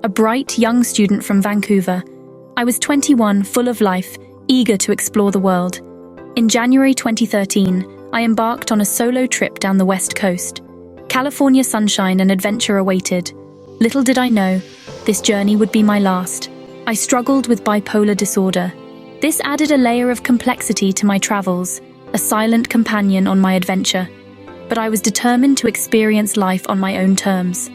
a bright, young student from Vancouver. I was 21, full of life, eager to explore the world. In January 2013, I embarked on a solo trip down the West Coast. California sunshine and adventure awaited. Little did I know, this journey would be my last. I struggled with bipolar disorder. This added a layer of complexity to my travels, a silent companion on my adventure. But I was determined to experience life on my own terms.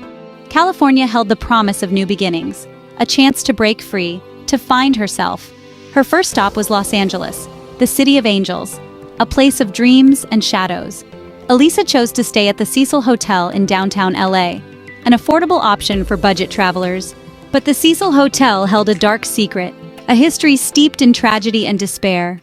California held the promise of new beginnings, a chance to break free, to find herself. Her first stop was Los Angeles, the city of angels, a place of dreams and shadows. Elisa chose to stay at the Cecil Hotel in downtown LA, an affordable option for budget travelers. But the Cecil Hotel held a dark secret, a history steeped in tragedy and despair.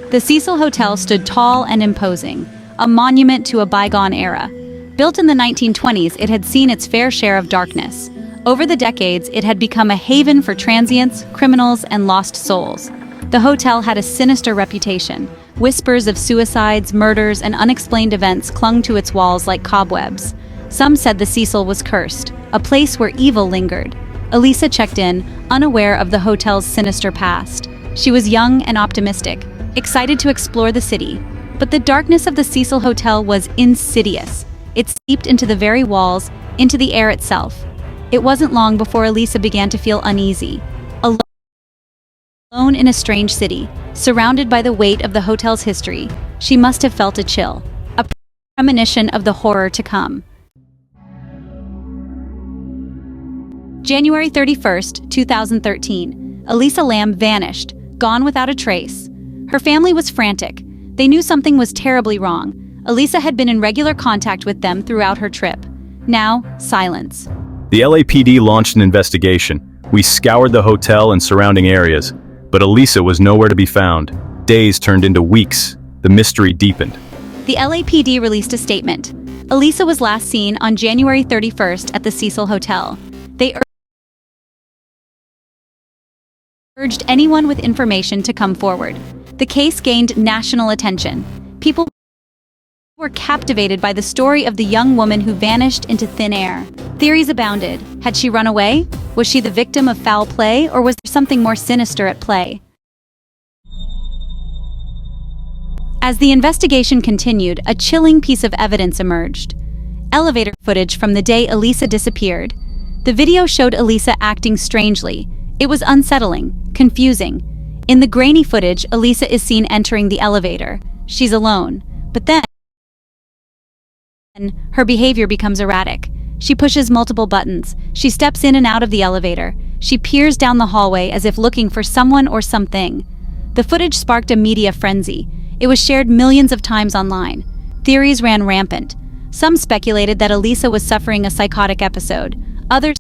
The Cecil Hotel stood tall and imposing, a monument to a bygone era. Built in the 1920s, it had seen its fair share of darkness. Over the decades, it had become a haven for transients, criminals, and lost souls. The hotel had a sinister reputation. Whispers of suicides, murders, and unexplained events clung to its walls like cobwebs. Some said the Cecil was cursed, a place where evil lingered. Elisa checked in, unaware of the hotel's sinister past. She was young and optimistic, excited to explore the city. But the darkness of the Cecil Hotel was insidious. It seeped into the very walls, into the air itself. It wasn't long before Elisa began to feel uneasy. Alone in a strange city, surrounded by the weight of the hotel's history, she must have felt a chill, a premonition of the horror to come. January 31st, 2013, Elisa Lam vanished, gone without a trace. Her family was frantic. They knew something was terribly wrong. Elisa had been in regular contact with them throughout her trip. Now, silence. The LAPD launched an investigation. We scoured the hotel and surrounding areas, but Elisa was nowhere to be found. Days turned into weeks. The mystery deepened. The LAPD released a statement. Elisa was last seen on January 31st at the Cecil Hotel. They urged anyone with information to come forward. The case gained national attention. People were captivated by the story of the young woman who vanished into thin air. Theories abounded. Had she run away? Was she the victim of foul play, or was there something more sinister at play? As the investigation continued, a chilling piece of evidence emerged. Elevator footage from the day Elisa disappeared. The video showed Elisa acting strangely. It was unsettling, confusing. In the grainy footage, Elisa is seen entering the elevator. She's alone. But then, her behavior becomes erratic. She pushes multiple buttons. She steps in and out of the elevator. She peers down the hallway as if looking for someone or something. The footage sparked a media frenzy. It was shared millions of times online. Theories ran rampant. Some speculated that Elisa was suffering a psychotic episode. Others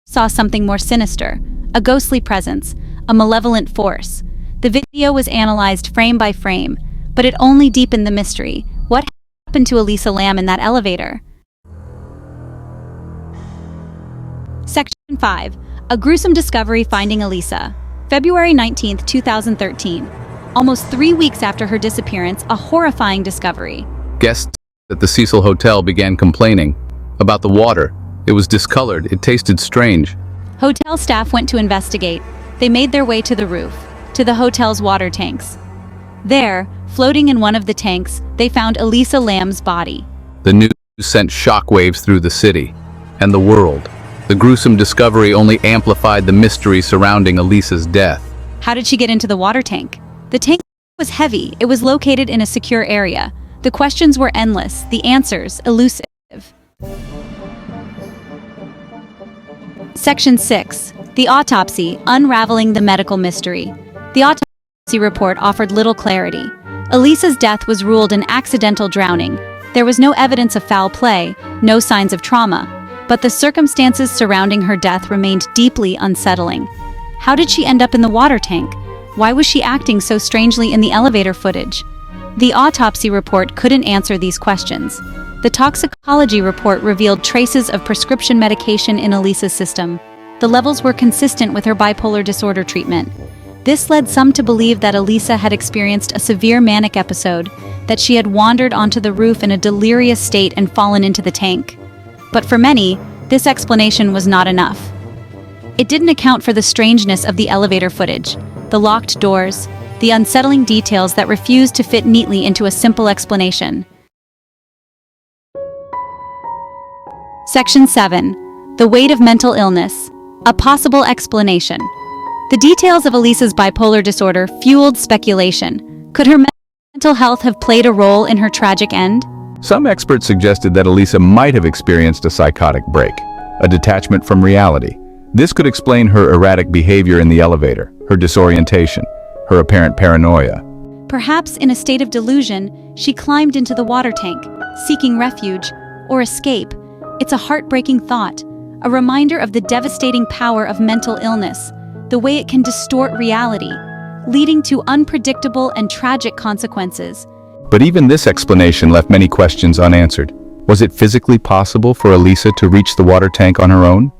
saw something more sinister, a ghostly presence, a malevolent force. The video was analyzed frame by frame, but it only deepened the mystery. What happened to Elisa Lam in that elevator? Section 5. A gruesome discovery finding Elisa. February 19, 2013. Almost 3 weeks after her disappearance, a horrifying discovery. Guests at the Cecil Hotel began complaining about the water. It was discolored. It tasted strange. Hotel staff went to investigate. They made their way to the roof, to the hotel's water tanks. There, floating in one of the tanks, they found Elisa Lam's body. The news sent shockwaves through the city and the world. The gruesome discovery only amplified the mystery surrounding Elisa's death. How did she get into the water tank? The tank was heavy. It was located in a secure area. The questions were endless, the answers elusive. Section 6. The Autopsy, Unraveling the Medical Mystery. The autopsy report offered little clarity. Elisa's death was ruled an accidental drowning. There was no evidence of foul play, no signs of trauma, but the circumstances surrounding her death remained deeply unsettling. How did she end up in the water tank? Why was she acting so strangely in the elevator footage? The autopsy report couldn't answer these questions. The toxicology report revealed traces of prescription medication in Elisa's system. The levels were consistent with her bipolar disorder treatment. This led some to believe that Elisa had experienced a severe manic episode, that she had wandered onto the roof in a delirious state and fallen into the tank. But for many, this explanation was not enough. It didn't account for the strangeness of the elevator footage, the locked doors, the unsettling details that refused to fit neatly into a simple explanation. Section 7. The weight of mental illness. A possible explanation. The details of Elisa's bipolar disorder fueled speculation. Could her mental health have played a role in her tragic end? Some experts suggested that Elisa might have experienced a psychotic break, a detachment from reality. This could explain her erratic behavior in the elevator, her disorientation, her apparent paranoia. Perhaps in a state of delusion, she climbed into the water tank, seeking refuge or escape. It's a heartbreaking thought, a reminder of the devastating power of mental illness, the way it can distort reality, leading to unpredictable and tragic consequences. But even this explanation left many questions unanswered. Was it physically possible for Elisa to reach the water tank on her own?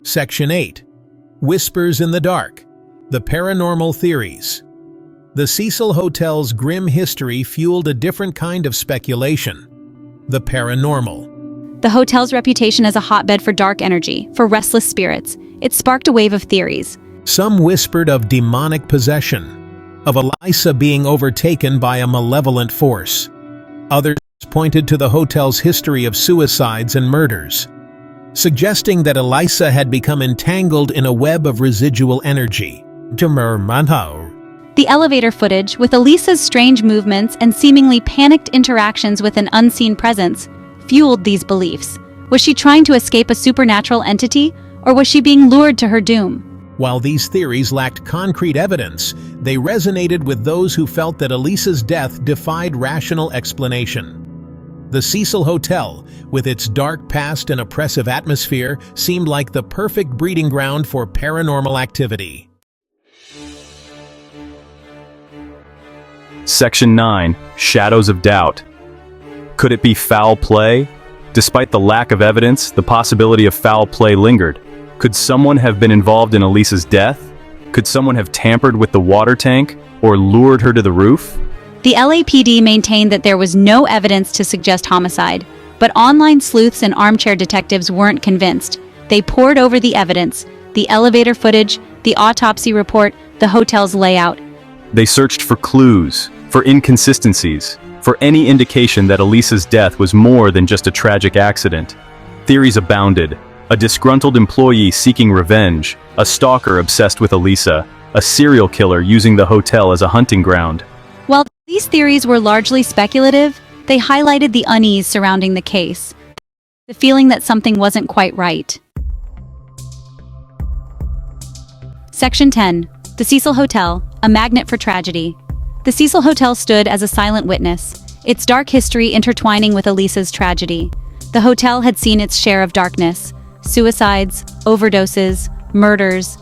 Section 8. Whispers in the Dark. The Paranormal Theories. The Cecil Hotel's grim history fueled a different kind of speculation: the paranormal. The hotel's reputation as a hotbed for dark energy, for restless spirits, it sparked a wave of theories. Some whispered of demonic possession, of Elisa being overtaken by a malevolent force. Others pointed to the hotel's history of suicides and murders, suggesting that Elisa had become entangled in a web of residual energy. The elevator footage, with Elisa's strange movements and seemingly panicked interactions with an unseen presence, fueled these beliefs. Was she trying to escape a supernatural entity, or was she being lured to her doom? While these theories lacked concrete evidence, they resonated with those who felt that Elisa's death defied rational explanation. The Cecil Hotel, with its dark past and oppressive atmosphere, seemed like the perfect breeding ground for paranormal activity. Section 9. Shadows of Doubt. Could it be foul play? Despite the lack of evidence, the possibility of foul play lingered. Could someone have been involved in Elisa's death? Could someone have tampered with the water tank or lured her to the roof? The LAPD maintained that there was no evidence to suggest homicide, but online sleuths and armchair detectives weren't convinced. They pored over the evidence, the elevator footage, the autopsy report, the hotel's layout. They searched for clues, for inconsistencies, for any indication that Elisa's death was more than just a tragic accident. Theories abounded: a disgruntled employee seeking revenge, a stalker obsessed with Elisa, a serial killer using the hotel as a hunting ground. While these theories were largely speculative, they highlighted the unease surrounding the case, the feeling that something wasn't quite right. Section 10. The Cecil Hotel, a magnet for tragedy. The Cecil Hotel stood as a silent witness, its dark history intertwining with Elisa's tragedy. The hotel had seen its share of darkness: suicides, overdoses, murders.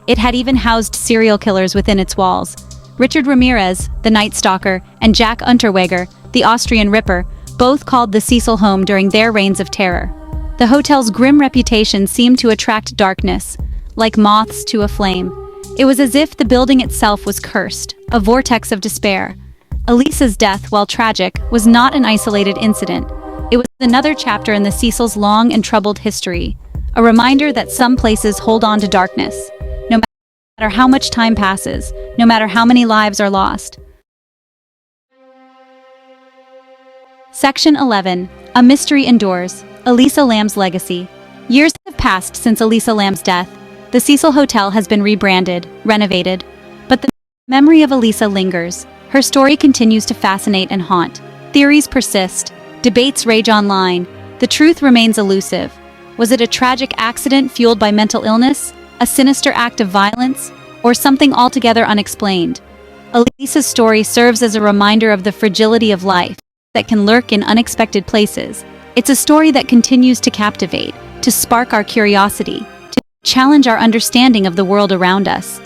It had even housed serial killers within its walls. Richard Ramirez, the Night Stalker, and Jack Unterweger, the Austrian Ripper, both called the Cecil home during their reigns of terror. The hotel's grim reputation seemed to attract darkness, like moths to a flame. It was as if the building itself was cursed, a vortex of despair. Elisa's death, while tragic, was not an isolated incident. It was another chapter in the Cecil's long and troubled history, a reminder that some places hold on to darkness, no matter how much time passes, no matter how many lives are lost. Section 11. A mystery endures. Elisa Lam's legacy. Years have passed since Elisa Lam's death. The Cecil Hotel has been rebranded, renovated, but the memory of Elisa lingers. Her story continues to fascinate and haunt. Theories persist. Debates rage online. The truth remains elusive. Was it a tragic accident fueled by mental illness, a sinister act of violence, or something altogether unexplained? Elisa's story serves as a reminder of the fragility of life that can lurk in unexpected places. It's a story that continues to captivate, to spark our curiosity, to challenge our understanding of the world around us.